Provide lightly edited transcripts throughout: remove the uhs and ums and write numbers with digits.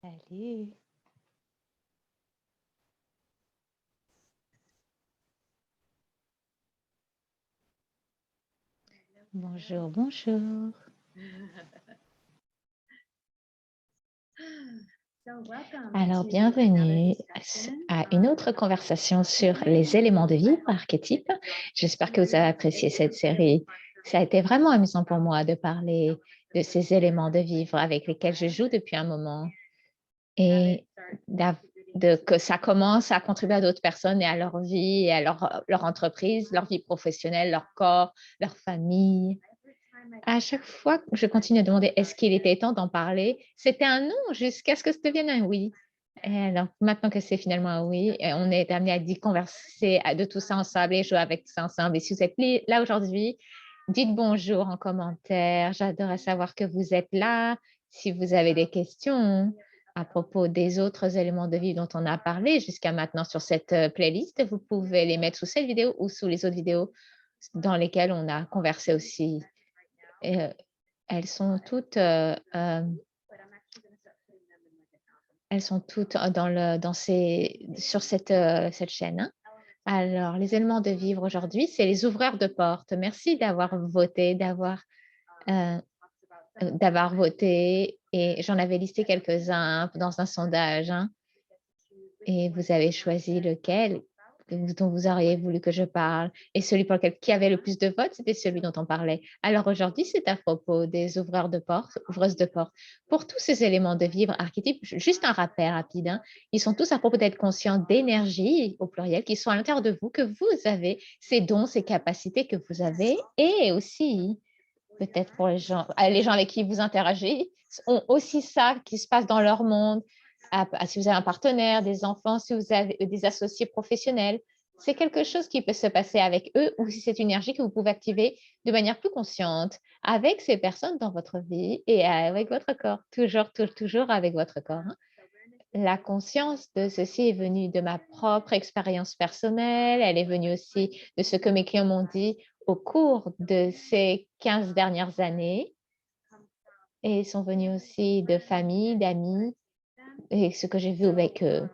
Salut. Bonjour, bonjour. Alors, bienvenue à une autre conversation sur les éléments de vivre, archétypes. J'espère que vous avez apprécié cette série. Ça a été vraiment amusant pour moi de parler de ces éléments de vivre avec lesquels je joue depuis un moment et que ça commence à contribuer à d'autres personnes et à leur vie, et à leur entreprise, leur vie professionnelle, leur corps, leur famille. À chaque fois, je continue à demander est-ce qu'il était temps d'en parler. C'était un non jusqu'à ce que ça devienne un oui. Et donc, maintenant que c'est finalement un oui, on est amené à converser de tout ça ensemble et jouer avec tout ça ensemble. Et si vous êtes là aujourd'hui, dites bonjour en commentaire. J'adorerais savoir que vous êtes là. Si vous avez des questions à propos des autres éléments de vie dont on a parlé jusqu'à maintenant sur cette playlist, vous pouvez les mettre sous cette vidéo ou sous les autres vidéos dans lesquelles on a conversé aussi. Elles sont toutes sur cette chaîne, hein. Alors, les éléments de vivre aujourd'hui, c'est les ouvreurs de portes. Merci d'avoir voté, d'avoir voté. Et j'en avais listé quelques-uns dans un sondage, hein, et vous avez choisi lequel dont vous auriez voulu que je parle. Et celui pour lequel qui avait le plus de votes, c'était celui dont on parlait. Alors aujourd'hui, c'est à propos des ouvreurs de portes, ouvreuses de portes. Pour tous ces éléments de vivre archétypes, juste un rappel rapide, hein, ils sont tous à propos d'être conscients d'énergie, au pluriel, qui sont à l'intérieur de vous, que vous avez ces dons, ces capacités que vous avez, et aussi, peut-être pour les gens avec qui vous interagissez, ont aussi ça qui se passe dans leur monde. Si vous avez un partenaire, des enfants, si vous avez des associés professionnels, c'est quelque chose qui peut se passer avec eux ou si c'est une énergie que vous pouvez activer de manière plus consciente avec ces personnes dans votre vie et avec votre corps, toujours avec votre corps, hein. La conscience de ceci est venue de ma propre expérience personnelle, elle est venue aussi de ce que mes clients m'ont dit au cours de ces 15 dernières années et sont venus aussi de famille, d'amis et ce que j'ai vu avec eux.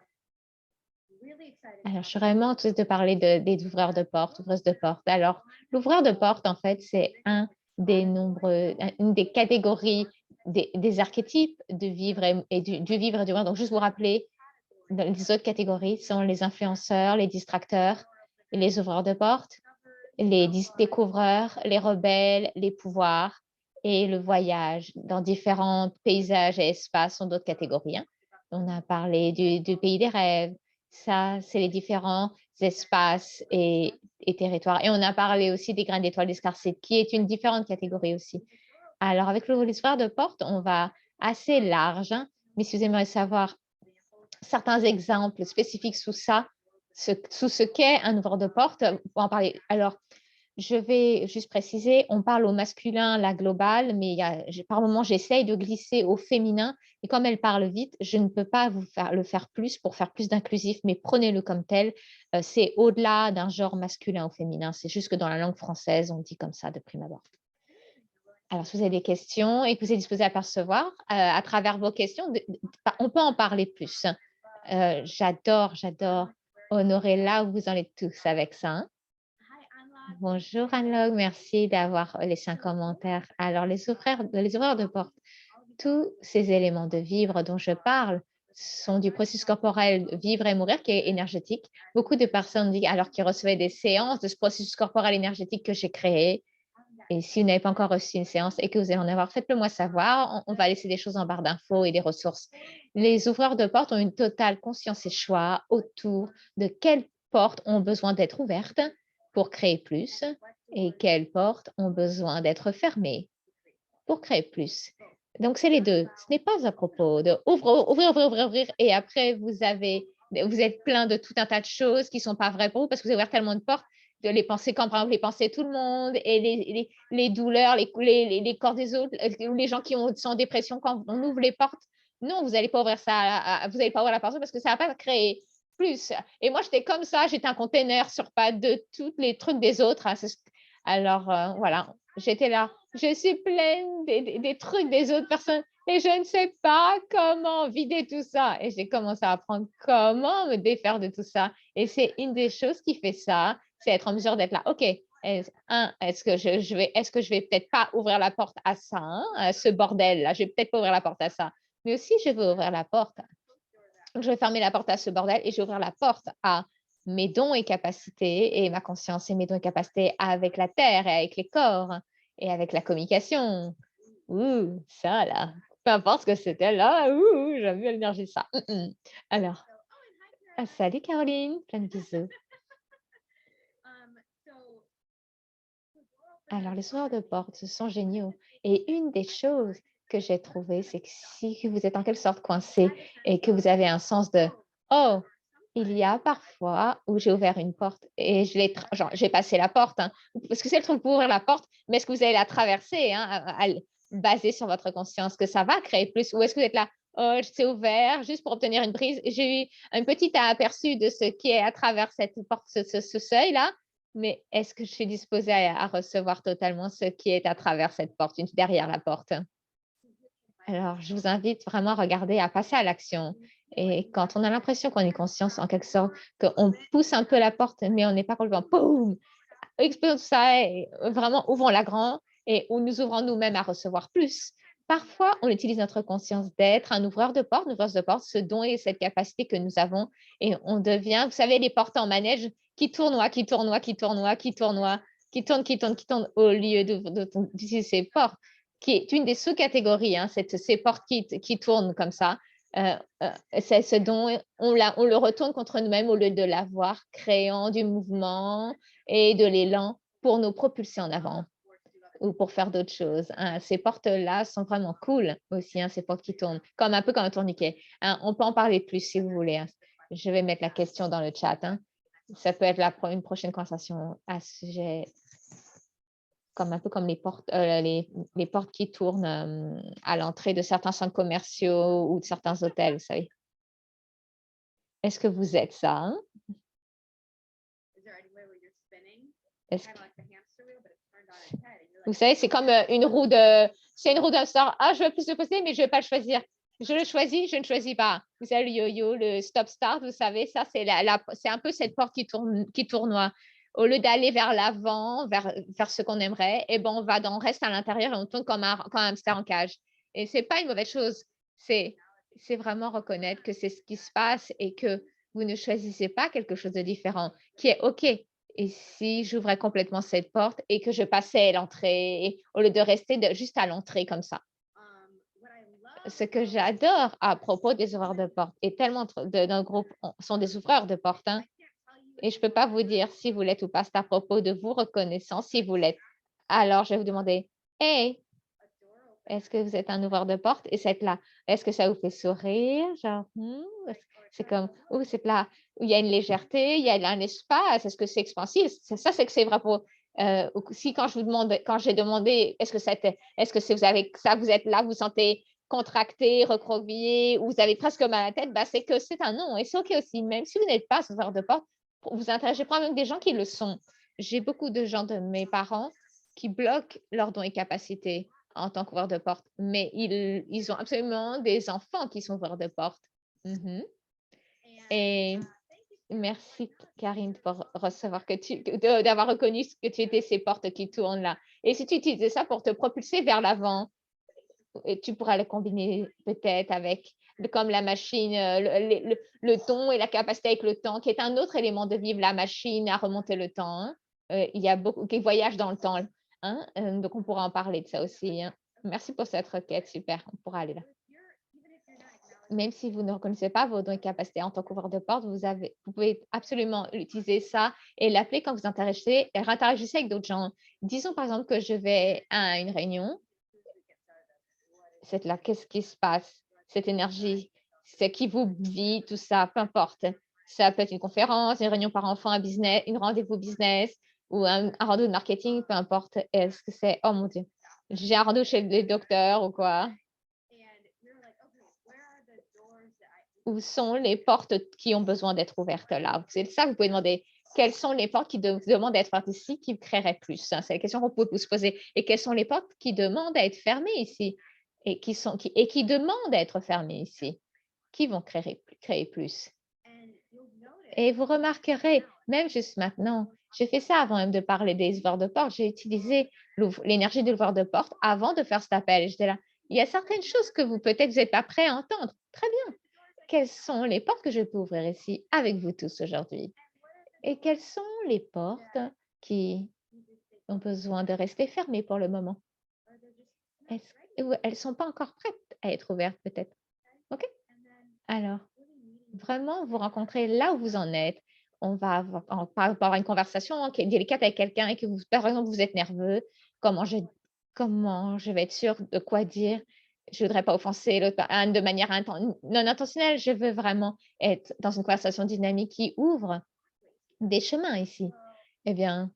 Alors, je suis vraiment enthousiaste de parler des ouvreurs de portes, ouvreuses de portes. Alors, l'ouvreur de porte, en fait, c'est une des catégories des archétypes de vivre et du vivre et du monde. Donc, juste vous rappeler, les autres catégories sont les influenceurs, les distracteurs, les ouvreurs de portes, les découvreurs, les rebelles, les pouvoirs et le voyage dans différents paysages et espaces sont d'autres catégories, hein. On a parlé du pays des rêves, ça, c'est les différents espaces et territoires. Et on a parlé aussi des graines d'étoiles d'escarcite, qui est une différente catégorie aussi. Alors, avec l'histoire de porte, on va assez large, hein, mais si vous aimeriez savoir certains exemples spécifiques sous ce qu'est un ouvreur de porte, on va en parler. Alors, je vais juste préciser, on parle au masculin, la globale, mais par moment, j'essaye de glisser au féminin. Et comme elle parle vite, je ne peux pas le faire plus pour faire plus d'inclusif, mais prenez-le comme tel. C'est au-delà d'un genre masculin ou féminin. C'est juste que dans la langue française, on dit comme ça de prime abord. Alors, si vous avez des questions et que vous êtes disposé à percevoir, à travers vos questions, on peut en parler plus. J'adore honorer là où vous en êtes tous avec ça, hein. Bonjour Anne-Log, merci d'avoir laissé un commentaire. Alors, les ouvreurs de porte, tous ces éléments de vivre dont je parle sont du processus corporel vivre et mourir qui est énergétique. Beaucoup de personnes disent alors qu'ils recevaient des séances de ce processus corporel énergétique que j'ai créé. Et si vous n'avez pas encore reçu une séance et que vous allez en avoir, faites-le moi savoir. On va laisser des choses en barre d'infos et des ressources. Les ouvreurs de porte ont une totale conscience et choix autour de quelles portes ont besoin d'être ouvertes pour créer plus et quelles portes ont besoin d'être fermées pour créer plus. Donc, c'est les deux. Ce n'est pas à propos de ouvrir et après, vous êtes plein de tout un tas de choses qui ne sont pas vraies pour vous parce que vous avez ouvert tellement de portes de les pensées, comme par exemple les pensées de tout le monde et les douleurs, les corps des autres, ou les gens qui sont en dépression, quand on ouvre les portes, non, vous n'allez pas ouvrir ça, vous n'allez pas ouvrir la porte parce que ça ne va pas créer plus. Et moi, j'étais comme ça, j'étais un container sur pattes de tous les trucs des autres, hein. Alors, voilà. j'étais là, je suis pleine des trucs des autres personnes et je ne sais pas comment vider tout ça. Et j'ai commencé à apprendre comment me défaire de tout ça. Et c'est une des choses qui fait ça, c'est être en mesure d'être là. OK, est-ce que est-ce que je vais peut-être pas ouvrir la porte à ça, hein, à ce bordel-là, je vais peut-être pas ouvrir la porte à ça. Mais aussi, je veux ouvrir la porte. Je vais fermer la porte à ce bordel et je vais ouvrir la porte à mes dons et capacités et ma conscience et mes dons et capacités avec la terre et avec les corps et avec la communication. Ouh, ça là, peu importe ce que c'était là, ouh, j'aime bien l'énergie de ça. Alors, salut Caroline, plein de bisous. Alors, les ouvreurs de portes, ce sont géniaux. Et une des choses que j'ai trouvées, c'est que si vous êtes en quelque sorte coincé et que vous avez un sens de «Oh, il y a parfois où j'ai ouvert une porte et j'ai passé la porte, hein», parce que c'est le truc pour ouvrir la porte, mais est-ce que vous allez la traverser, hein, basé sur votre conscience, que ça va créer plus, ou est-ce que vous êtes là «Oh, c'est ouvert juste pour obtenir une brise». J'ai eu un petit aperçu de ce qui est à travers cette porte, ce seuil-là, mais est-ce que je suis disposée à recevoir totalement ce qui est à travers cette porte, derrière la porte? Alors, je vous invite vraiment à regarder, à passer à l'action. Et quand on a l'impression qu'on est conscience, en quelque sorte, qu'on pousse un peu la porte, mais on n'est pas complètement, boum, explosons tout ça et vraiment ouvrons-la grand et où nous ouvrons nous-mêmes à recevoir plus. Parfois, on utilise notre conscience d'être un ouvreur de porte, une ouvreuse de porte, ce don et cette capacité que nous avons, et on devient, vous savez, les portes en manège qui tournoient, qui tournoient, qui tournoient, qui tournoient, qui tournent, au lieu d'utiliser ces portes, qui est une des sous-catégories, hein, ces portes qui tournent comme ça. Euh, c'est ce don, on le retourne contre nous-mêmes au lieu de l'avoir, créant du mouvement et de l'élan pour nous propulser en avant ou pour faire d'autres choses, hein. Ces portes-là sont vraiment cool aussi, hein, ces portes qui tournent, un peu comme un tourniquet, hein. On peut en parler plus si vous voulez, hein. Je vais mettre la question dans le chat, hein. Ça peut être une prochaine conversation à ce sujet, un peu comme les portes qui tournent à l'entrée de certains centres commerciaux ou de certains hôtels, vous savez. Est-ce que vous êtes ça, hein? Est-ce que- Vous savez, c'est comme c'est une roue d'un sort. Ah, je veux plus le poster, mais je ne vais pas le choisir. Je le choisis, je ne choisis pas. Vous savez, le yo-yo, le stop-start, vous savez, ça, c'est un peu cette porte qui tournoie. Au lieu d'aller vers l'avant, vers ce qu'on aimerait, eh ben, on reste à l'intérieur et on tourne comme un hamster en cage. Et ce n'est pas une mauvaise chose. C'est vraiment reconnaître que c'est ce qui se passe et que vous ne choisissez pas quelque chose de différent, qui est OK. Et si j'ouvrais complètement cette porte et que je passais l'entrée, au lieu de rester juste à l'entrée comme ça? Ce que j'adore à propos des ouvreurs de porte, et tellement d'un groupe sont des ouvreurs de porte, hein, et je ne peux pas vous dire si vous l'êtes ou pas, c'est à propos de vous reconnaissant si vous l'êtes. Alors, je vais vous demander, hey, est-ce que vous êtes un ouvreur de porte? Et cette là, est-ce que ça vous fait sourire? Genre, c'est comme, ou c'est là où il y a une légèreté, il y a un espace, est-ce que c'est expansif? Ça, c'est que c'est vrai pour. Si quand je vous demande, quand j'ai demandé, est-ce que vous avez ça, vous êtes là, vous sentez contracté, recroquevillé, ou vous avez presque mal à la tête, bah, c'est que c'est un non. Et c'est OK aussi, même si vous n'êtes pas ouvreur de porte, vous interrogez probablement des gens qui le sont. J'ai beaucoup de gens de mes parents qui bloquent leurs dons et capacités en tant qu'ouvreur de porte, mais ils ont absolument des enfants qui sont ouvreurs de porte. Mhm. Et merci, Karine, pour recevoir d'avoir reconnu que tu étais ces portes qui tournent là. Et si tu utilisais ça pour te propulser vers l'avant, et tu pourras le combiner peut-être avec, comme la machine, le ton et la capacité avec le temps, qui est un autre élément de vivre la machine à remonter le temps, hein. Il y a beaucoup qui voyagent dans le temps, hein. Donc, on pourra en parler de ça aussi, hein. Merci pour cette requête, super, on pourra aller là. Même si vous ne reconnaissez pas vos dons et capacités en tant qu'ouvreur de porte, vous pouvez absolument utiliser ça et l'appeler quand vous interagissez avec d'autres gens. Disons par exemple que je vais à une réunion, c'est là, qu'est-ce qui se passe? Cette énergie, c'est qui vous vit, tout ça, peu importe. Ça peut être une conférence, une réunion par enfant, un business, une rendez-vous business ou un rendez-vous de marketing, peu importe. Est-ce que c'est, oh mon Dieu, j'ai un rendez-vous chez le docteur ou quoi? Où sont les portes qui ont besoin d'être ouvertes là? C'est ça que vous pouvez demander. quelles sont les portes qui demandent à être fermées ici qui créeraient plus? Hein? C'est la question qu'on peut se poser. Et quelles sont les portes qui demandent à être fermées ici et qui demandent à être fermées ici? Qui vont créer plus? Et vous remarquerez, même juste maintenant, j'ai fait ça avant même de parler des ouvreurs de porte, j'ai utilisé l'énergie de l'ouvreur de porte avant de faire cet appel. J'étais là, il y a certaines choses que peut-être vous n'êtes pas prêts à entendre. Très bien. Quelles sont les portes que je peux ouvrir ici avec vous tous aujourd'hui? Et quelles sont les portes qui ont besoin de rester fermées pour le moment? Ou elles ne sont pas encore prêtes à être ouvertes peut-être? OK? Alors, vraiment vous rencontrez là où vous en êtes. On va avoir une conversation qui est délicate avec quelqu'un et que vous, par exemple, vous êtes nerveux. Comment je vais être sûre de quoi dire? Je voudrais pas offenser l'autre de manière non intentionnelle. Je veux vraiment être dans une conversation dynamique qui ouvre des chemins ici. Eh bien,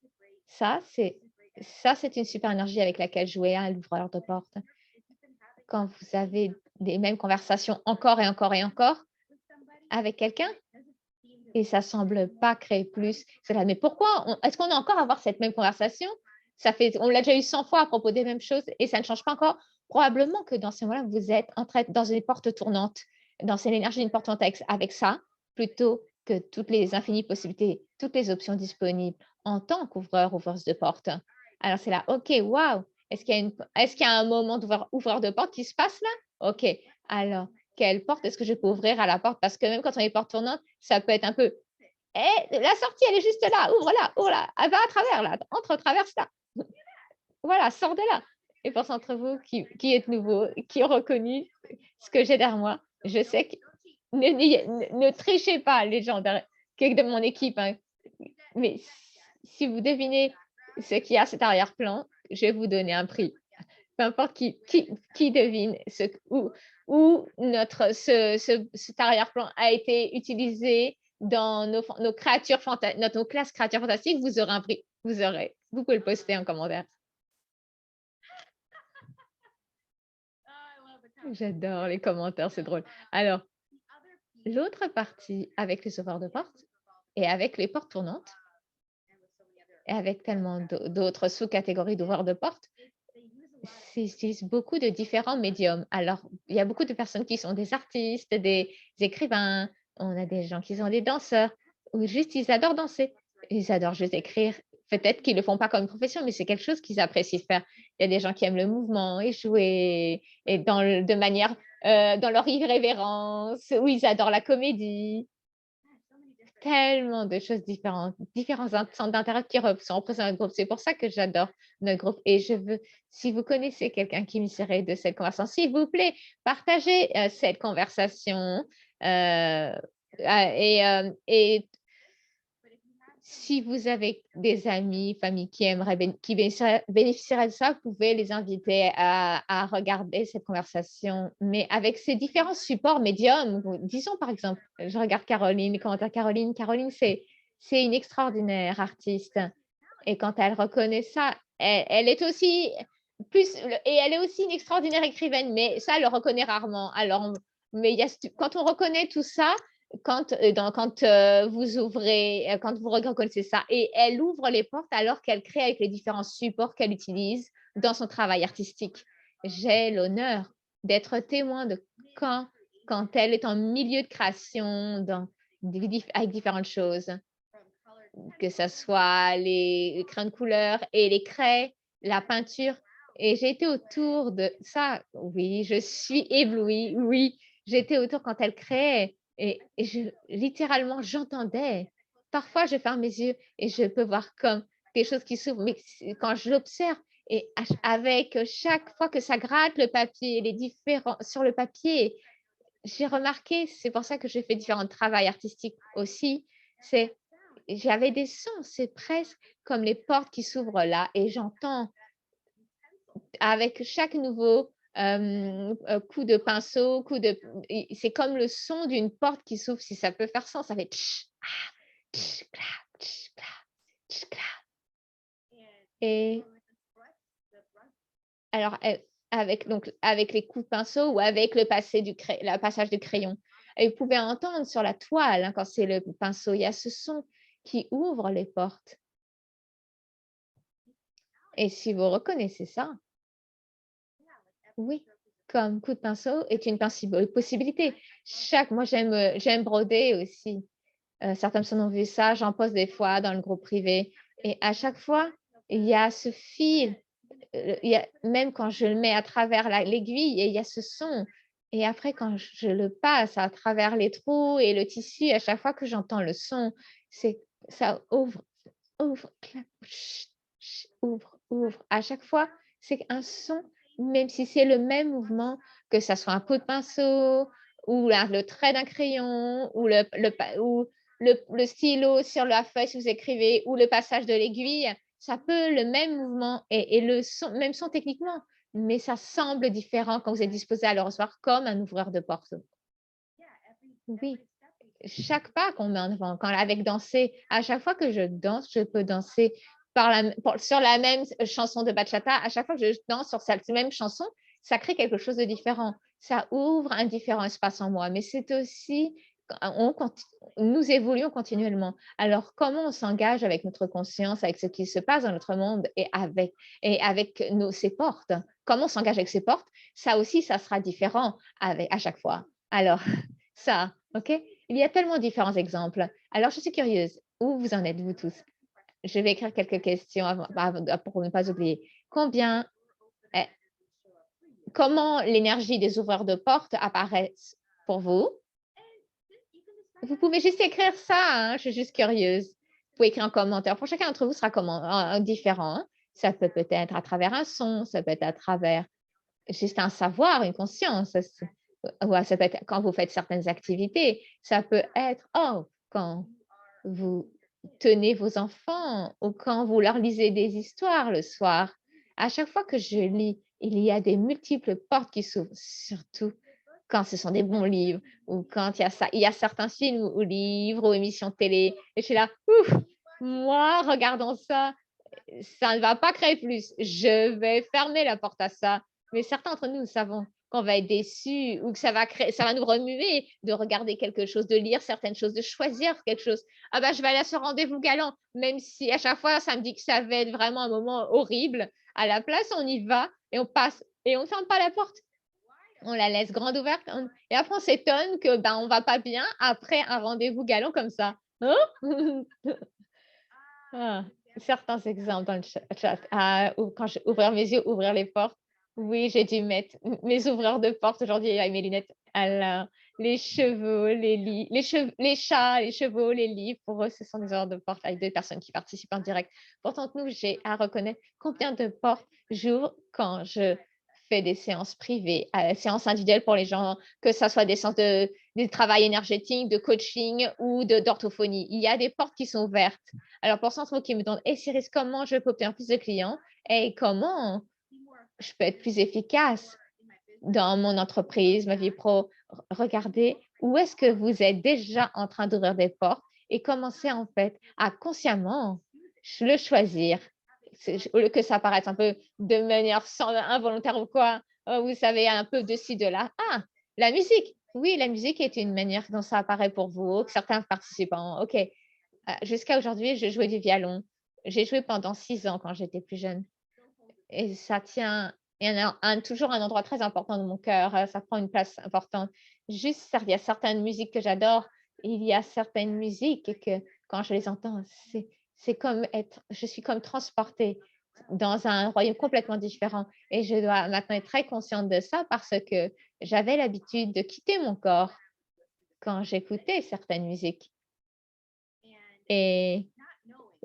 ça, c'est une super énergie avec laquelle jouer à l'ouvreur de porte. Quand vous avez les mêmes conversations encore et encore et encore avec quelqu'un, et ça semble pas créer plus. C'est là, mais pourquoi est-ce qu'on a encore à avoir cette même conversation? On l'a déjà eu 100 fois à propos des mêmes choses et ça ne change pas encore. Probablement que dans ce moment-là, vous êtes dans une porte tournante, dans l'énergie d'une porte tournante avec ça, plutôt que toutes les infinies possibilités, toutes les options disponibles en tant qu'ouvreur, ouvreuse de porte. Alors c'est là, OK, waouh! Est-ce qu'il y a un moment d'ouvreur de porte qui se passe là? OK. Alors, quelle porte est-ce que je peux ouvrir à la porte? Parce que même quand on est porte tournante, ça peut être un peu la sortie, elle est juste là, ouvre-la, ouvre-la, elle va à travers là, traverse là. Voilà, sors de là. Et pour ceux d'entre vous qui êtes nouveaux, qui ont reconnu ce que j'ai derrière moi, je sais que ne trichez pas les gens qui est de mon équipe, hein. Mais si vous devinez ce qu'il y a à cet arrière-plan, je vais vous donner un prix. Peu importe qui devine où cet arrière-plan a été utilisé dans nos créatures nos classes créatures fantastiques, vous aurez un prix. Vous pouvez le poster en commentaire. J'adore les commentaires, c'est drôle. Alors, l'autre partie avec les ouvreurs de porte et avec les portes tournantes et avec tellement d'autres sous-catégories d'ouvreurs de porte, c'est beaucoup de différents médiums. Alors, il y a beaucoup de personnes qui sont des artistes, des écrivains, on a des gens qui sont des danseurs, ou juste ils adorent danser. Ils adorent juste écrire. Peut-être qu'ils ne le font pas comme profession, mais c'est quelque chose qu'ils apprécient faire. Il y a des gens qui aiment le mouvement et jouer, et de manière, dans leur irrévérence, ou ils adorent la comédie. Tellement de choses différentes, différents centres d'intérêt qui sont représentés dans notre groupe. C'est pour ça que j'adore notre groupe et je veux, si vous connaissez quelqu'un qui me serait de cette conversation, s'il vous plaît, partagez cette conversation et si vous avez des amis, familles qui aimeraient, qui bénéficieraient de ça, vous pouvez les inviter à regarder cette conversation, mais avec ces différents supports médiums. Disons par exemple, je regarde Caroline, les commentaires Caroline. Caroline, c'est une extraordinaire artiste. Et quand elle reconnaît ça, elle est aussi et elle est aussi une extraordinaire écrivaine, mais ça, elle le reconnaît rarement. Alors, mais quand on reconnaît tout ça, quand vous ouvrez, quand vous reconnaissez ça, et elle ouvre les portes alors qu'elle crée avec les différents supports qu'elle utilise dans son travail artistique. J'ai l'honneur d'être témoin de quand elle est en milieu de création avec différentes choses, que ce soit les crayons de couleur et les craies, la peinture. Et j'ai été autour de ça. Oui, je suis éblouie. Oui, j'étais autour quand elle créait. Et littéralement, j'entendais. Parfois, je ferme mes yeux et je peux voir comme quelque chose qui s'ouvre. Mais quand je l'observe, et avec chaque fois que ça gratte le papier, les différents sur le papier, j'ai remarqué, c'est pour ça que j'ai fait différents travaux artistiques aussi, c'est j'avais des sons, c'est presque comme les portes qui s'ouvrent là et j'entends avec chaque nouveau coup de pinceau, c'est comme le son d'une porte qui s'ouvre, si ça peut faire sens, ça fait tch, ah, tch, clac, tch, clac, tch, clac. Et alors, avec les coups de pinceau ou avec le passage du crayon. Et vous pouvez entendre sur la toile, hein, quand c'est le pinceau, il y a ce son qui ouvre les portes. Et si vous reconnaissez ça, oui, comme coup de pinceau est une possibilité. Moi, j'aime broder aussi. Certaines personnes ont vu ça, j'en poste des fois dans le groupe privé. Et à chaque fois, il y a ce fil, même quand je le mets à travers l'aiguille, et il y a ce son. Et après, quand je le passe à travers les trous et le tissu, à chaque fois que j'entends le son, ça ouvre, ouvre, clac, ouvre. À chaque fois, c'est un son, même si c'est le même mouvement, que ça soit un coup de pinceau ou le trait d'un crayon ou le stylo sur la feuille si vous écrivez ou le passage de l'aiguille, ça peut le même mouvement et le son, même son techniquement, mais ça semble différent quand vous êtes disposé à le recevoir comme un ouvreur de porte. Oui, chaque pas qu'on met en avant, avec danser, à chaque fois que je danse, je peux danser sur la même chanson de bachata. À chaque fois que je danse sur cette même chanson, ça crée quelque chose de différent. Ça ouvre un différent espace en moi, mais c'est aussi, nous évoluons continuellement. Alors, comment on s'engage avec notre conscience, avec ce qui se passe dans notre monde et avec ces portes? Comment on s'engage avec ces portes? Ça aussi, ça sera différent à chaque fois. Alors, ça, OK? Il y a tellement différents exemples. Alors, je suis curieuse, où vous en êtes, vous tous? Je vais écrire quelques questions pour ne pas oublier. Eh, comment l'énergie des ouvreurs de portes apparaît pour vous? Vous pouvez juste écrire ça, hein, je suis juste curieuse. Vous pouvez écrire en commentaire. Pour chacun d'entre vous, ce sera différent, hein. Ça peut être à travers un son, ça peut être à travers juste un savoir, une conscience. Ça peut être quand vous faites certaines activités. Ça peut être, quand vous tenez vos enfants ou quand vous leur lisez des histoires le soir. À chaque fois que je lis, il y a des multiples portes qui s'ouvrent, surtout quand ce sont des bons livres ou quand il y a certains films ou livres ou émissions de télé. Et je suis là, ouf, moi, regardons ça, ça ne va pas créer plus. Je vais fermer la porte à ça. Mais certains d'entre nous savons qu'on va être déçus ou que ça va nous remuer de regarder quelque chose, de lire certaines choses, de choisir quelque chose. Ah bah, je vais aller à ce rendez-vous galant, même si à chaque fois, ça me dit que ça va être vraiment un moment horrible. À la place, on y va et on passe et on ne ferme pas la porte. On la laisse grande ouverte et après, on s'étonne que on va pas bien après un rendez-vous galant comme ça. Hein? Ah, certains exemples dans le chat. Quand ouvrir mes yeux, ouvrir les portes. Oui, j'ai dû mettre mes ouvreurs de portes aujourd'hui avec mes lunettes. Alors, les chevaux, les chats, les chevaux, les livres, pour eux, ce sont des ouvreurs de portes avec deux personnes qui participent en direct. Pourtant, nous, j'ai à reconnaître combien de portes j'ouvre quand je fais des séances privées, séances individuelles pour les gens, que ce soit des séances de travail énergétique, de coaching ou d'orthophonie. Il y a des portes qui sont ouvertes. Alors, pour Centre qui me demande, hey Cyrus, comment je peux obtenir plus de clients et comment je peux être plus efficace dans mon entreprise, ma vie pro? Regardez où est-ce que vous êtes déjà en train d'ouvrir des portes et commencez en fait à consciemment le choisir. Au lieu que ça paraisse un peu de manière involontaire ou quoi, vous savez, un peu de ci, de là. Ah, la musique. Oui, la musique est une manière dont ça apparaît pour vous, que certains participants. OK. Jusqu'à aujourd'hui, je jouais du violon. J'ai joué pendant 6 ans quand j'étais plus jeune et ça tient il y en a toujours un endroit très important dans mon cœur, ça prend une place importante. Juste, il y a certaines musiques que j'adore, il y a certaines musiques que quand je les entends, c'est comme je suis comme transportée dans un royaume complètement différent et je dois maintenant être très consciente de ça parce que j'avais l'habitude de quitter mon corps quand j'écoutais certaines musiques et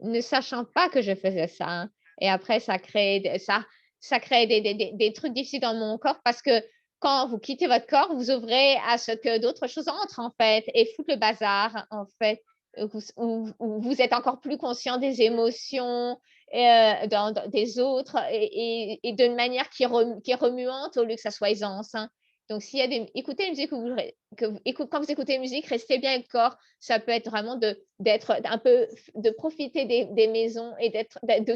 ne sachant pas que je faisais ça, hein. Et après ça crée des trucs difficiles dans mon corps parce que quand vous quittez votre corps, vous ouvrez à ce que d'autres choses entrent, en fait, et foutent le bazar, en fait. Vous êtes encore plus conscient des émotions, des autres et d'une manière qui est remuante au lieu que ça soit aisance, hein. Donc s'il y a écoutez une musique quand vous écoutez une musique, restez bien avec le corps. Ça peut être vraiment d'être un peu de profiter des maisons et de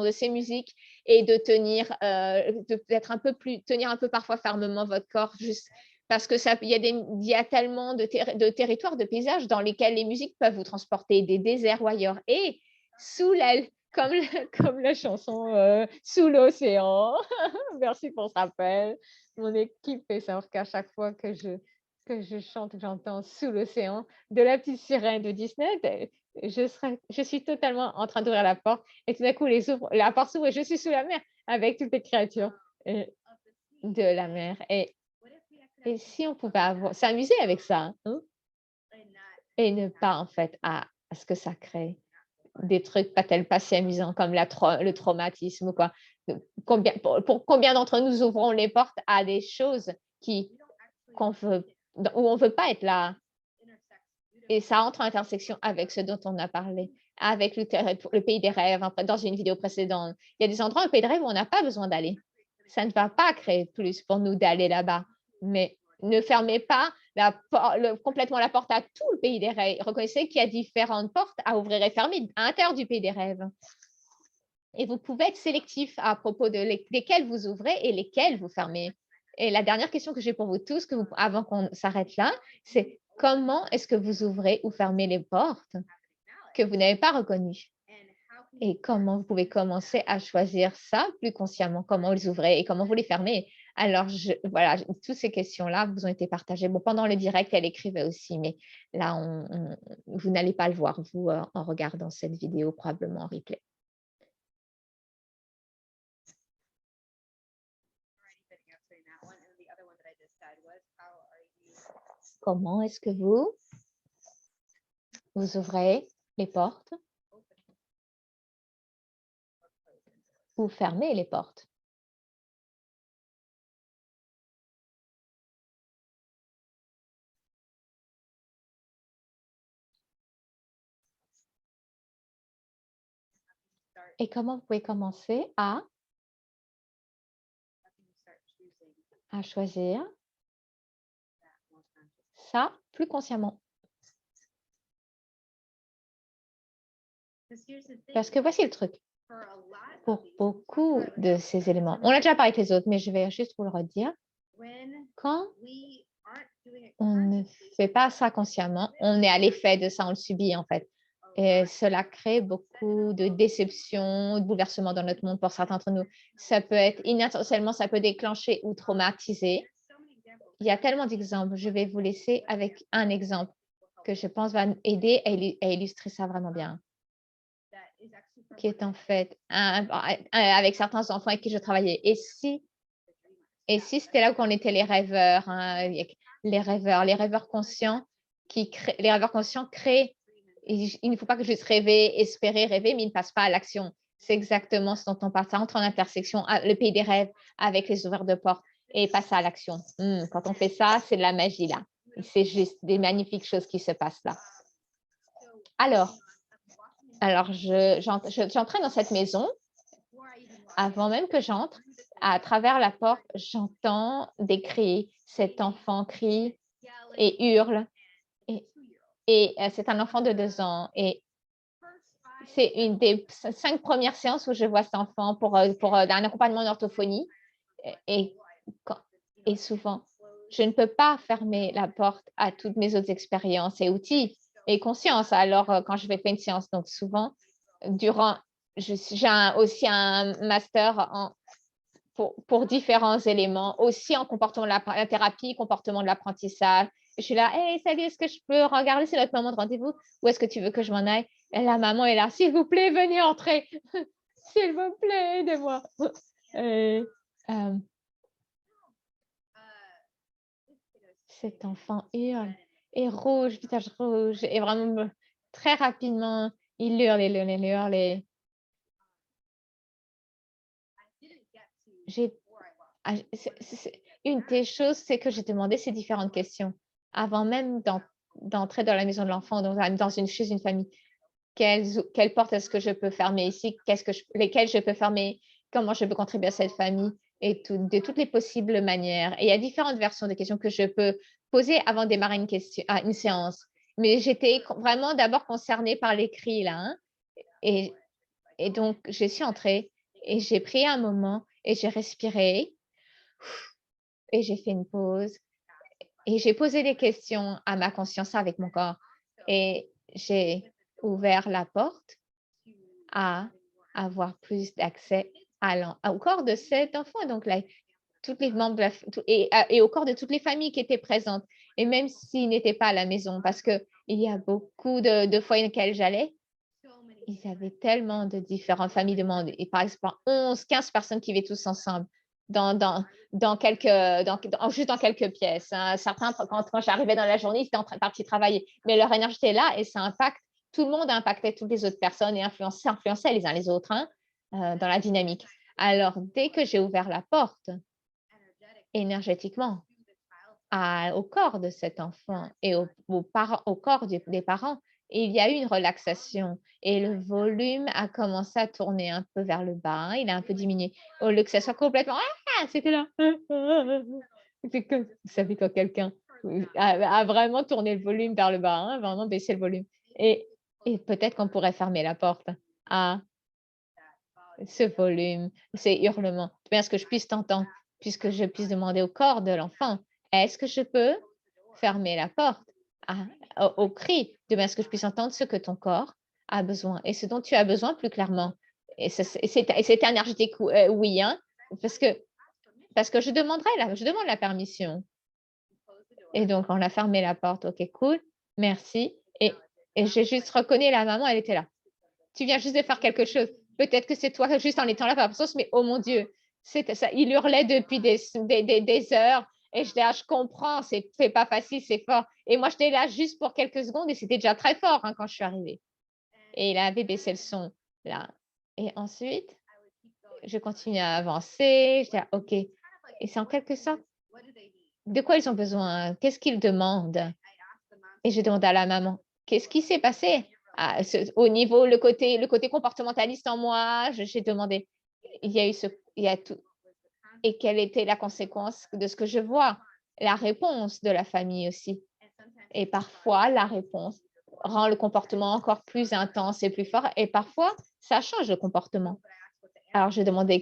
ces musiques et de tenir un peu parfois fermement votre corps, juste parce que il y a tellement de territoires, de paysages dans lesquels les musiques peuvent vous transporter des déserts ou ailleurs. Et sous la, comme, comme la chanson Sous l'océan, merci pour ce rappel. Mon équipe fait ça, qu'à chaque fois que je chante, j'entends Sous l'océan de la petite sirène de Disney. Je suis totalement en train d'ouvrir la porte et tout d'un coup, la porte s'ouvre et je suis sous la mer avec toutes les créatures de la mer. Et si on pouvait s'amuser avec ça, hein, et ne pas en fait à ce que ça crée des trucs pas si amusants comme le traumatisme ou quoi. Pour combien d'entre nous ouvrons les portes à des choses où on veut pas être là, et ça entre en intersection avec ce dont on a parlé, avec le pays des rêves, dans une vidéo précédente. Il y a des endroits au pays des rêves où on n'a pas besoin d'aller. Ça ne va pas créer plus pour nous d'aller là-bas. Mais ne fermez pas complètement la porte à tout le pays des rêves. Reconnaissez qu'il y a différentes portes à ouvrir et fermer à l'intérieur du pays des rêves. Et vous pouvez être sélectif à propos de lesquels vous ouvrez et lesquels vous fermez. Et la dernière question que j'ai pour vous tous, avant qu'on s'arrête là, c'est comment est-ce que vous ouvrez ou fermez les portes que vous n'avez pas reconnues? Et comment vous pouvez commencer à choisir ça plus consciemment, comment vous les ouvrez et comment vous les fermez. Alors, voilà, toutes ces questions-là vous ont été partagées. Bon, pendant le direct, elle écrivait aussi, mais là, vous n'allez pas le voir, vous, en regardant cette vidéo, probablement en replay. Comment est-ce que vous ouvrez les portes ou fermez les portes? Et comment vous pouvez commencer à choisir ça plus consciemment? Parce que voici le truc. Pour beaucoup de ces éléments, on a déjà parlé avec les autres, mais je vais juste vous le redire. Quand on ne fait pas ça consciemment, on est à l'effet de ça, on le subit en fait. Et cela crée beaucoup de déceptions, de bouleversements dans notre monde pour certains d'entre nous. Ça peut être inintentionnellement, ça peut déclencher ou traumatiser. Il y a tellement d'exemples. Je vais vous laisser avec un exemple que je pense va aider à illustrer ça vraiment bien. Qui est en fait avec certains enfants avec qui je travaillais. Et si c'était là où on était les rêveurs, hein, les rêveurs conscients les rêveurs conscients créent. Il ne faut pas que je juste rêver, espérer, rêver, mais ils ne passent pas à l'action. C'est exactement ce dont on parle. Ça entre en intersection, le pays des rêves avec les ouverts de portes et passe à l'action. Quand on fait ça, c'est de la magie là. C'est juste des magnifiques choses qui se passent là. Alors j'entrais dans cette maison. Avant même que j'entre, à travers la porte, j'entends des cris. Cet enfant crie et hurle. Et c'est un enfant de 2 ans. Et c'est une des 5 premières séances où je vois cet enfant pour un accompagnement d'orthophonie. Et souvent, je ne peux pas fermer la porte à toutes mes autres expériences et outils et conscience. Alors, quand je vais faire une séance, donc souvent, j'ai aussi un master pour différents éléments, aussi en comportement de la thérapie, comportement de l'apprentissage. Je suis là, hey, salut, est-ce que je peux regarder, c'est notre moment de rendez-vous, ou est-ce que tu veux que je m'en aille? Et la maman est là, s'il vous plaît, venez entrer, s'il vous plaît, aidez-moi. Cet enfant hurle, et rouge, visage rouge, et vraiment très rapidement, il hurle, il hurle, et une des choses, c'est que j'ai demandé ces différentes questions avant même d'entrer dans la maison de l'enfant, chez une famille. Quelle porte est-ce que je peux fermer ici? Lesquelles je peux fermer? Comment je peux contribuer à cette famille? Et de toutes les possibles manières. Et il y a différentes versions de questions que je peux poser avant de démarrer une séance. Mais j'étais vraiment d'abord concernée par les cris là. Hein? Et donc, je suis entrée et j'ai pris un moment et j'ai respiré et j'ai fait une pause Et j'ai posé des questions à ma conscience avec mon corps et j'ai ouvert la porte à avoir plus d'accès au corps de cet enfant. Donc, là, toutes les membres de et au corps de toutes les familles qui étaient présentes. Et même s'ils n'étaient pas à la maison, parce qu'il y a beaucoup de foyers dans lesquels j'allais, ils avaient tellement de différentes familles de monde. Et par exemple, 11, 15 personnes qui vivaient tous ensemble dans, dans, juste dans quelques pièces, hein. Certains, quand j'arrivais dans la journée, ils étaient partis travailler, mais leur énergie était là et ça impacte. Tout le monde impactait toutes les autres personnes et influençait les uns les autres, hein, dans la dynamique. Alors, dès que j'ai ouvert la porte énergétiquement au corps de cet enfant et au corps des parents, il y a eu une relaxation et le volume a commencé à tourner un peu vers le bas, il a un peu diminué. Au lieu que ça soit complètement c'était là. C'est comme vous savez quand quelqu'un a vraiment tourné le volume vers le bas, hein, vraiment baissé le volume et peut-être qu'on pourrait fermer la porte à ce volume, ces hurlements, de manière à ce que je puisse t'entendre, puisque je puisse demander au corps de l'enfant: «Est-ce que je peux fermer la porte au cri?» de manière à ce que je puisse entendre ce que ton corps a besoin et ce dont tu as besoin plus clairement. Et c'est énergétique, oui, hein, parce que je demande la permission et donc on a fermé la porte. «OK, cool, merci» et j'ai juste reconnu la maman, elle était là. Tu viens juste de faire quelque chose. Peut-être que c'est toi juste en étant là par absence, mais oh mon Dieu, c'était ça. Il hurlait depuis des heures et j'étais là, je comprends, c'est pas facile, c'est fort. Et moi, j'étais là juste pour quelques secondes et c'était déjà très fort, hein, quand je suis arrivée. Et il avait baissé le son là. Et ensuite, je continue à avancer. J'étais là, OK. Et c'est en quelque sorte, de quoi ils ont besoin? Qu'est-ce qu'ils demandent? Et j'ai demandé à la maman: «Qu'est-ce qui s'est passé?» Au niveau le côté comportementaliste en moi, j'ai demandé. Il y a tout et quelle était la conséquence de ce que je vois? La réponse de la famille aussi et parfois la réponse rend le comportement encore plus intense et plus fort et parfois ça change le comportement. Alors j'ai demandé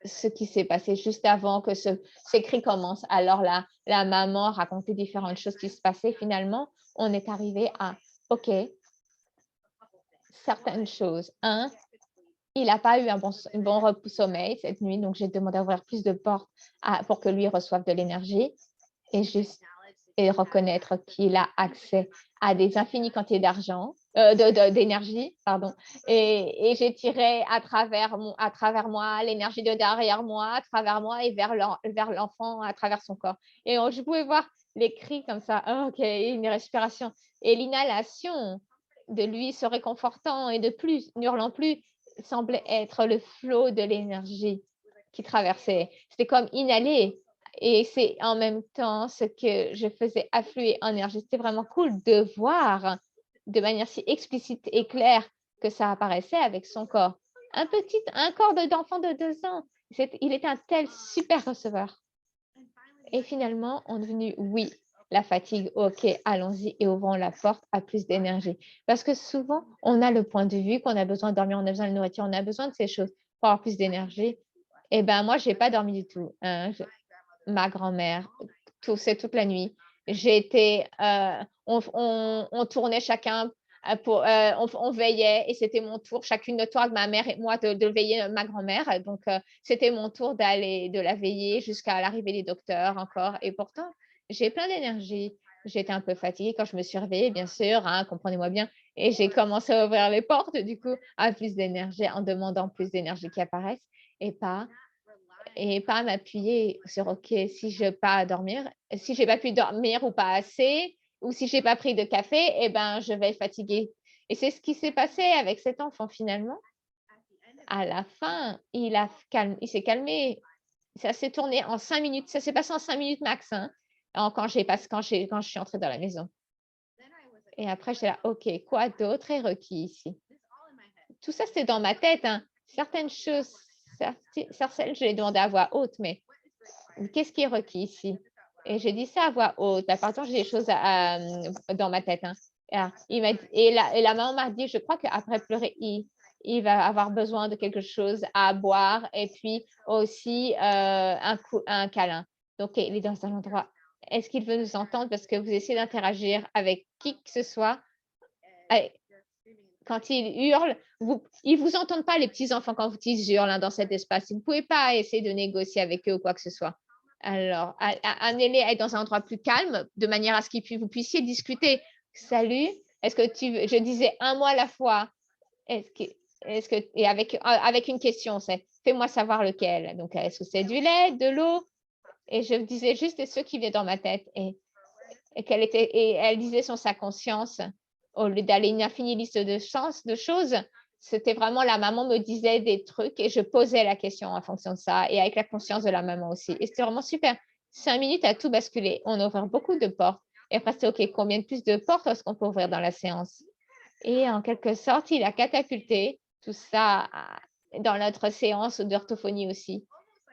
ce qui s'est passé juste avant que ces cris commencent. Alors la maman racontait différentes choses qui se passaient. Finalement, on est arrivé à OK, certaines choses. Un, il n'a pas eu un bon sommeil cette nuit, donc j'ai demandé à ouvrir plus de portes pour que lui reçoive de l'énergie et juste et reconnaître qu'il a accès à des infinies quantités d'énergie, pardon. Et j'ai tiré à travers moi l'énergie de derrière moi, à travers moi et vers l'enfant à travers son corps. Et je pouvais voir les cris comme ça, oh, OK, une respiration et l'inhalation de lui se réconfortant et de plus, n'hurlant plus, semblait être le flot de l'énergie qui traversait. C'était comme inhaler et c'est en même temps ce que je faisais affluer en énergie. C'était vraiment cool de voir de manière si explicite et claire que ça apparaissait avec son corps. Un corps d'enfant de 2 ans. Il était un tel super receveur. Et finalement, on est devenu oui, la fatigue, OK, allons-y et ouvrons la porte à plus d'énergie. Parce que souvent, on a le point de vue qu'on a besoin de dormir, on a besoin de nourriture, on a besoin de ces choses pour avoir plus d'énergie. Et ben moi, j'ai pas dormi du tout, hein. Ma grand-mère, c'est toute la nuit. On tournait chacun on veillait et c'était mon tour, chacune notre tour avec ma mère et moi de veiller ma grand-mère. Donc, c'était mon tour de la veiller jusqu'à l'arrivée des docteurs encore. Et pourtant, j'ai plein d'énergie. J'étais un peu fatiguée quand je me suis réveillée, bien sûr, hein, comprenez-moi bien. Et j'ai commencé à ouvrir les portes, du coup, à plus d'énergie, en demandant plus d'énergie qui apparaisse et pas m'appuyer sur OK, si je pas dormir, si j'ai pas pu dormir ou pas assez, ou si j'ai pas pris de café, et ben, je vais être fatiguée et c'est ce qui s'est passé avec cet enfant finalement. À la fin, il s'est calmé. Ça s'est tourné en 5 minutes. Ça s'est passé en 5 minutes max, hein, quand je suis entrée dans la maison et après j'étais là: «OK, quoi d'autre est requis ici?» Tout ça, c'est dans ma tête, hein. Certaines choses, certaines, je les demandé à voix haute, mais qu'est-ce qui est requis ici? Et j'ai dit ça à voix haute. Là, par exemple, j'ai des choses dans ma tête, hein. Et la maman m'a dit: «Je crois qu'après pleurer, il va avoir besoin de quelque chose à boire et puis aussi, un câlin». Donc il est dans un endroit Est-ce qu'il veut nous entendre parce que vous essayez d'interagir avec qui que ce soit? Eh, quand ils hurlent, ils ne vous entendent pas, les petits-enfants, quand ils hurlent hein, dans cet espace. Vous ne pouvez pas essayer de négocier avec eux ou quoi que ce soit. Alors, amenez-les à être dans un endroit plus calme, de manière à ce que vous puissiez discuter. Salut, est-ce que je disais un mot à la fois. Est-ce que, et avec une question, c'est fais-moi savoir lequel. Donc, est-ce que c'est du lait, de l'eau? Et je disais juste ceux qui viennent dans ma tête. Et elle disait sur sa conscience, au lieu d'aller une infinie liste de choses, c'était vraiment la maman me disait des trucs et je posais la question en fonction de ça et avec la conscience de la maman aussi. Et c'était vraiment super. 5 minutes à tout basculer. On a ouvert beaucoup de portes. Et après, c'est OK, combien de plus de portes est-ce qu'on peut ouvrir dans la séance? Et en quelque sorte, il a catapulté tout ça dans notre séance d'orthophonie aussi.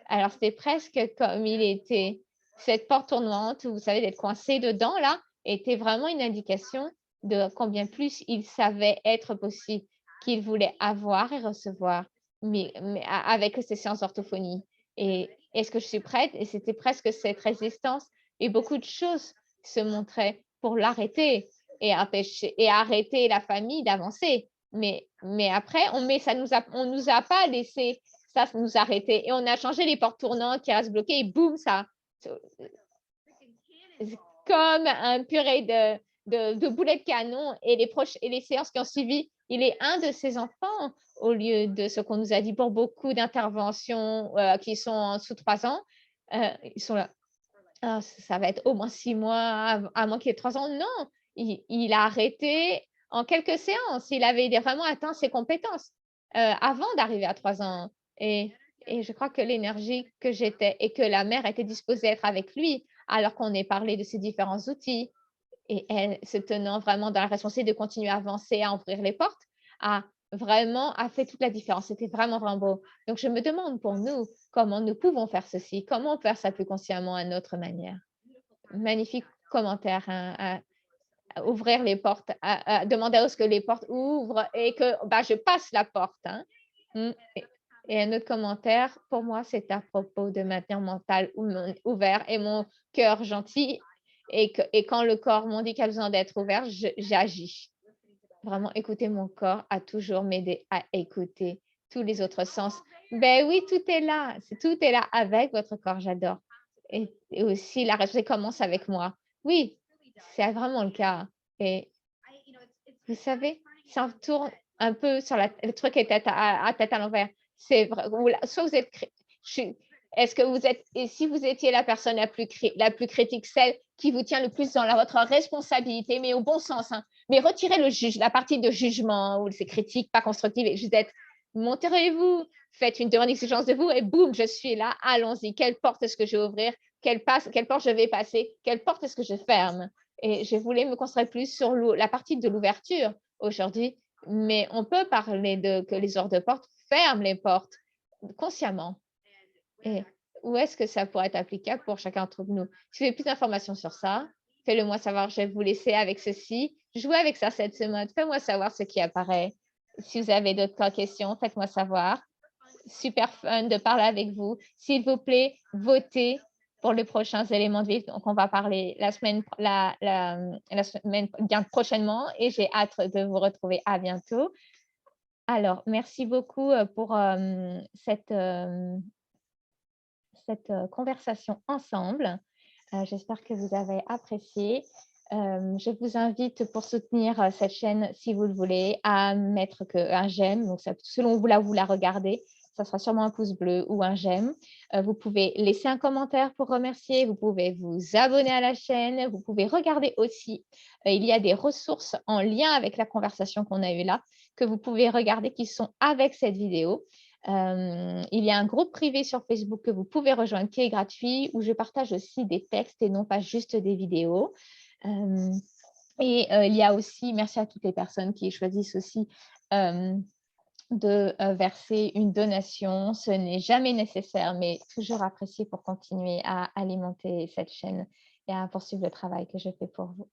Alors, c'était presque comme il était cette porte tournante, vous savez, d'être coincé dedans, là, était vraiment une indication de combien plus il savait être possible, qu'il voulait avoir et recevoir, mais avec ces séances d'orthophonie. Et est-ce que je suis prête? Et c'était presque cette résistance. Et beaucoup de choses se montraient pour l'arrêter et empêcher et arrêter la famille d'avancer. Mais après, on nous a pas laissé ça nous a arrêtés. Et on a changé les portes tournantes qui restent bloquées et boum, ça, comme un purée de boulets de canon. Et les séances qui ont suivi, il est un de ces enfants, au lieu de ce qu'on nous a dit pour beaucoup d'interventions qui sont en dessous de 3 ans, ils sont là. Ah, ça va être au moins 6 mois, à moins qu'il ait 3 ans. Non, il a arrêté en quelques séances. Il avait vraiment atteint ses compétences avant d'arriver à 3 ans. Et, et je crois que l'énergie que j'étais et que la mère était disposée à être avec lui, alors qu'on ait parlé de ces différents outils, et elle se tenant vraiment dans la responsabilité de continuer à avancer, à ouvrir les portes, a fait toute la différence. C'était vraiment, vraiment beau. Donc, je me demande pour nous, comment nous pouvons faire ceci? Comment faire ça plus consciemment à notre manière? Magnifique commentaire, hein, à ouvrir les portes, à demander à ce que les portes ouvrent et que bah, je passe la porte. Hein. Et un autre commentaire, pour moi, c'est à propos de maintenir mon mental ouvert et mon cœur gentil. Et quand le corps m'ont dit qu'il a besoin d'être ouvert, j'agis. Vraiment, écouter mon corps a toujours m'aidé à écouter tous les autres sens. Ben oui, tout est là. Tout est là avec votre corps, j'adore. Et aussi, la responsabilité commence avec moi. Oui, c'est vraiment le cas. Et vous savez, ça tourne un peu sur le truc est tête à l'envers. C'est vrai, soit vous êtes, est-ce que vous êtes, et si vous étiez la personne la plus critique, celle qui vous tient le plus dans votre responsabilité, mais au bon sens, hein, mais retirez la partie de jugement ou ces critiques pas constructives et juste être, monterez-vous, faites une demande d'exigence de vous et boum, je suis là, allons-y. Quelle porte est-ce que je vais ouvrir? Quelle porte je vais passer? Quelle porte est-ce que je ferme? Et je voulais me concentrer plus sur la partie de l'ouverture aujourd'hui, mais on peut parler de que les hors de porte ferment les portes consciemment. Et où est-ce que ça pourrait être applicable pour chacun d'entre nous? Si vous avez plus d'informations sur ça, faites-le moi savoir. Je vais vous laisser avec ceci. Jouez avec ça cette semaine. Faites-moi savoir ce qui apparaît. Si vous avez d'autres questions, faites-moi savoir. Super fun de parler avec vous. S'il vous plaît, votez pour les prochains éléments de vie. Donc, on va parler la semaine bien prochainement et j'ai hâte de vous retrouver à bientôt. Alors, merci beaucoup pour cette conversation ensemble. J'espère que vous avez apprécié. Je vous invite pour soutenir cette chaîne, si vous le voulez, à mettre un j'aime. Donc, selon où vous la regardez, ça sera sûrement un pouce bleu ou un j'aime. Vous pouvez laisser un commentaire pour remercier. Vous pouvez vous abonner à la chaîne. Vous pouvez regarder aussi. Il y a des ressources en lien avec la conversation qu'on a eue là que vous pouvez regarder qui sont avec cette vidéo. Il y a un groupe privé sur Facebook que vous pouvez rejoindre qui est gratuit où je partage aussi des textes et non pas juste des vidéos. Il y a aussi, merci à toutes les personnes qui choisissent aussi de verser une donation. Ce n'est jamais nécessaire, mais toujours apprécié pour continuer à alimenter cette chaîne et à poursuivre le travail que je fais pour vous.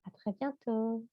À très bientôt.